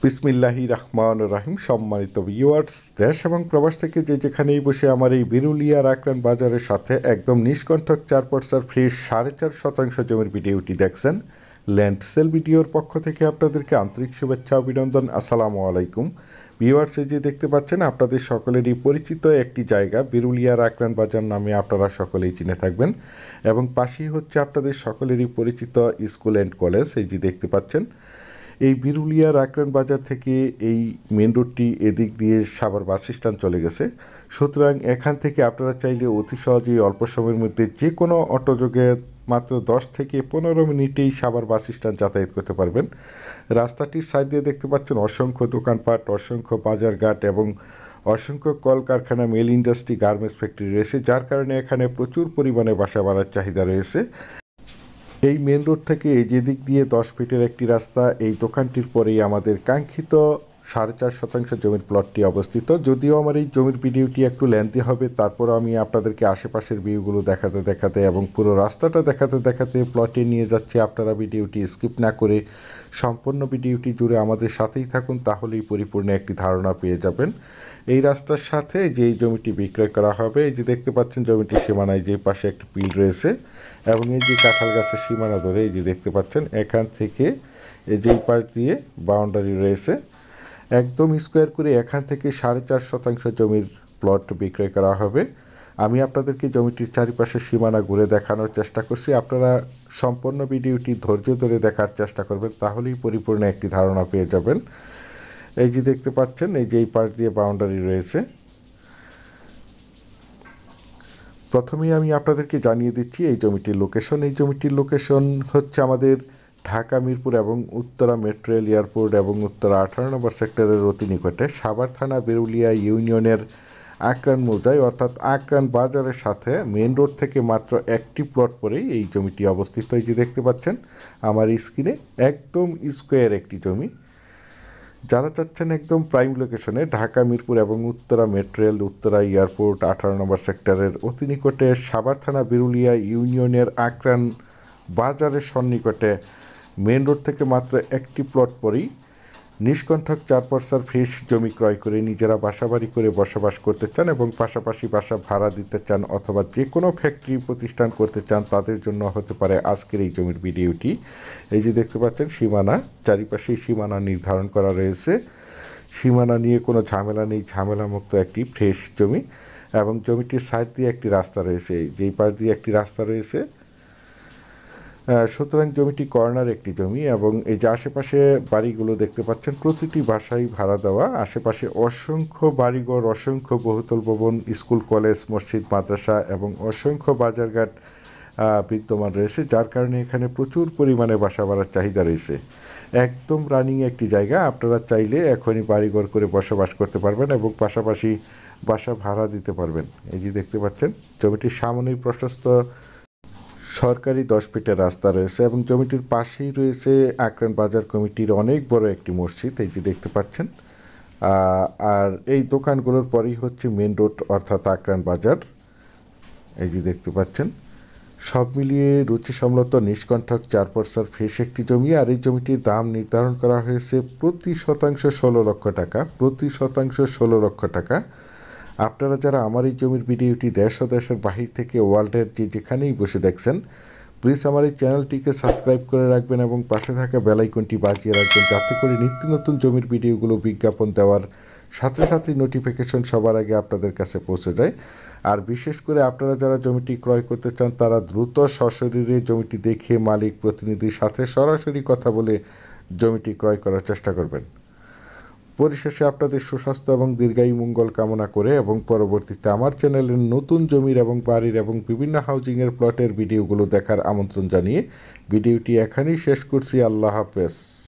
বিসমিল্লাহির রহমানির রহিম। সম্মানিত ভিউয়ার্স, দেশ এবং প্রবাস থেকে যে যেখানেই বসে আমার এই বিরুলিয়া রাকরান বাজারের সাথে একদম নিষ্কণ্ঠক 4% ফ্রি 4.5% জমির ভিডিওটি দেখছেন। ল্যান্ড সেল ভিডিওর পক্ষ থেকে আপনাদেরকে আন্তরিক শুভেচ্ছা অভিনন্দন। আসসালামু আলাইকুম ভিউয়ার্স। এই যে দেখতে পাচ্ছেন আপনাদের সকলেরই পরিচিত একটি জায়গা বিরুলিয়া রাকরান বাজার নামে আপনারা সকলেই চিনে থাকবেন, এবং পাশেই হচ্ছে আপনাদের সকলেরই পরিচিত স্কুল অ্যান্ড কলেজ। এই যে দেখতে পাচ্ছেন এই বিরুলিয়া রাকরান বাজার থেকে এই মেন রোডটি এদিক দিয়ে সাভার বাস স্ট্যান্ড চলে গেছে। সুতরাং এখান থেকে আপনারা চাইলে অতি সহজেই অল্প সময়ের মধ্যে যে কোনো অটোযোগে মাত্র 10 থেকে 15 মিনিটেই সাভার বাস স্ট্যান্ড যাতায়াত করতে পারবেন। রাস্তাটির সাইড দিয়ে দেখতে পাচ্ছেন অসংখ্য দোকানপাট, অসংখ্য বাজারঘাট এবং অসংখ্য কলকারখানা, মেল ইন্ডাস্ট্রি, গার্মেন্টস ফ্যাক্টরি রয়েছে, যার কারণে এখানে প্রচুর পরিমাণে বাসা বাড়ার চাহিদা রয়েছে। এই মেন রোড থেকে এই যে দিক দিয়ে 10 ফিটের একটি রাস্তা, এই দোকানটির পরেই আমাদের কাঙ্ক্ষিত 4.5% জমির প্লটটি অবস্থিত। যদিও আমার এই জমির ভিডিওটি একটু লেন্থি হবে, তারপর আমি আপনাদেরকে আশেপাশের ভিউগুলো দেখাতে দেখাতে এবং পুরো রাস্তাটা দেখাতে দেখাতে প্লটে নিয়ে যাচ্ছি। আপনারা ভিডিওটি স্কিপ না করে সম্পূর্ণ ভিডিওটি জুড়ে আমাদের সাথেই থাকুন, তাহলেই পরিপূর্ণ একটি ধারণা পেয়ে যাবেন। এই রাস্তার সাথে যে এই জমিটি বিক্রয় করা হবে, এই যে দেখতে পাচ্ছেন জমিটির সীমানায় যে পাশে একটি পিল রয়েছে এবং এই যে কাঁঠাল গাছের সীমানা ধরে এই যে দেখতে পাচ্ছেন এখান থেকে এই যে পাশ দিয়ে বাউন্ডারি রয়েছে, একদম স্কোয়ার করে এখান থেকে 4.5% জমির প্লট বিক্রয় করা হবে। আমি আপনাদেরকে জমিটির চারিপাশে সীমানা ঘুরে দেখানোর চেষ্টা করছি। আপনারা সম্পূর্ণ ভিডিওটি ধৈর্য ধরে দেখার চেষ্টা করবেন, তাহলেই পরিপূর্ণ একটি ধারণা পেয়ে যাবেন। এই যে দেখতে পাচ্ছেন এই যে এই পাশ দিয়ে বাউন্ডারি রয়েছে। প্রথমেই আমি আপনাদেরকে জানিয়ে দিচ্ছি এই জমিটির লোকেশন। এই জমিটির লোকেশন হচ্ছে আমাদের ঢাকা মিরপুর এবং উত্তরা মেট্রো রেল এয়ারপোর্ট এবং উত্তরা 18 নম্বর সেক্টরের অতি নিকটে সাভার থানা বিরুলিয়া ইউনিয়নের আকরান মৌজায়, অর্থাৎ আকরান বাজারের সাথে মেন রোড থেকে মাত্র একটি প্লট পরেই এই জমিটি অবস্থিত। এই যে দেখতে পাচ্ছেন আমার স্ক্রিনে একদম স্কোয়ার একটি জমি। যারা চাচ্ছেন একদম প্রাইম লোকেশনে ঢাকা মিরপুর এবং Uttara metro rail, Uttara airport, 18 নম্বর সেক্টরের অতি নিকটে সাভার থানা বিরুলিয়া ইউনিয়নের আকরান বাজারের সন্নিকটে মেন রোড থেকে মাত্র একটি প্লট পরেই নিষ্কণ্ঠক 4% ফ্রিজ জমি ক্রয় করে নিজেরা বাসাবাড়ি করে বসবাস করতে চান এবং পাশাপাশি বাসা ভাড়া দিতে চান অথবা যে কোনো ফ্যাক্টরি প্রতিষ্ঠান করতে চান, তাদের জন্য হতে পারে আজকের এই জমির ভিডিওটি। এই যে দেখতে পাচ্ছেন সীমানা, চারিপাশেই সীমানা নির্ধারণ করা রয়েছে। সীমানা নিয়ে কোনো ঝামেলা নেই, ঝামেলামুক্ত একটি ফ্রেশ জমি, এবং জমিটির সাইড দিয়ে একটি রাস্তা রয়েছে, যেই পাশ দিয়ে একটি রাস্তা রয়েছে। সুতরাং জমিটি কর্নার একটি জমি, এবং এই যে আশেপাশে বাড়িগুলো দেখতে পাচ্ছেন প্রতিটি বাসাই ভাড়া দেওয়া। আশেপাশে অসংখ্য বাড়িঘর, অসংখ্য বহুতল ভবন, স্কুল, কলেজ, মসজিদ, মাদ্রাসা এবং অসংখ্য বাজারঘাট বিদ্যমান রয়েছে, যার কারণে এখানে প্রচুর পরিমাণে বাসা বাড়ার চাহিদা রয়েছে। একদম রানিং একটি জায়গা, আপনারা চাইলে এখনই বাড়িঘর করে বসবাস করতে পারবেন এবং পাশাপাশি বাসা ভাড়া দিতে পারবেন। এই যে দেখতে পাচ্ছেন জমিটির সামনেই প্রশস্ত সরকারি 10 ফিটের রাস্তা রয়েছে এবং জমিটির পাশেই রয়েছে আকরান বাজার কমিটির অনেক বড় একটি মসজিদ। এই যে দেখতে পাচ্ছেন, আর এই দোকানগুলোর পরেই হচ্ছে মেন রোড, অর্থাৎ আকরান বাজার। এই যে দেখতে পাচ্ছেন সব মিলিয়ে রুচিসম্মত নিষ্কণ্ঠক 4% ফ্রেশ একটি জমি, আর এই জমিটির দাম নির্ধারণ করা হয়েছে প্রতি শতাংশ 16 লক্ষ টাকা। প্রতি শতাংশ 16 লক্ষ টাকা। আপনারা যারা আমার এই জমির ভিডিওটি দেশ ও দেশের বাহির থেকে ওয়ার্ল্ডের যে যেখানেই বসে দেখছেন, প্লিজ আমার এই চ্যানেলটিকে সাবস্ক্রাইব করে রাখবেন এবং পাশে থাকা বেল আইকনটি বাজিয়ে রাখবেন, যাতে করে নিত্য নতুন জমির ভিডিওগুলো বিজ্ঞাপন দেওয়ার সাথে সাথে নোটিফিকেশন সবার আগে আপনাদের কাছে পৌঁছে যায়। আর বিশেষ করে আপনারা যারা জমিটি ক্রয় করতে চান, তারা দ্রুত সশরীরে জমিটি দেখে মালিক প্রতিনিধির সাথে সরাসরি কথা বলে জমিটি ক্রয় করার চেষ্টা করবেন। পরিশেষে আপনাদের সুস্বাস্থ্য এবং দীর্ঘায়ু মঙ্গল কামনা করে এবং পরবর্তীতে আমার চ্যানেলের নতুন জমির এবং বাড়ির এবং বিভিন্ন হাউজিংয়ের প্লটের ভিডিওগুলো দেখার আমন্ত্রণ জানিয়ে ভিডিওটি এখানেই শেষ করছি। আল্লাহ হাফেজ।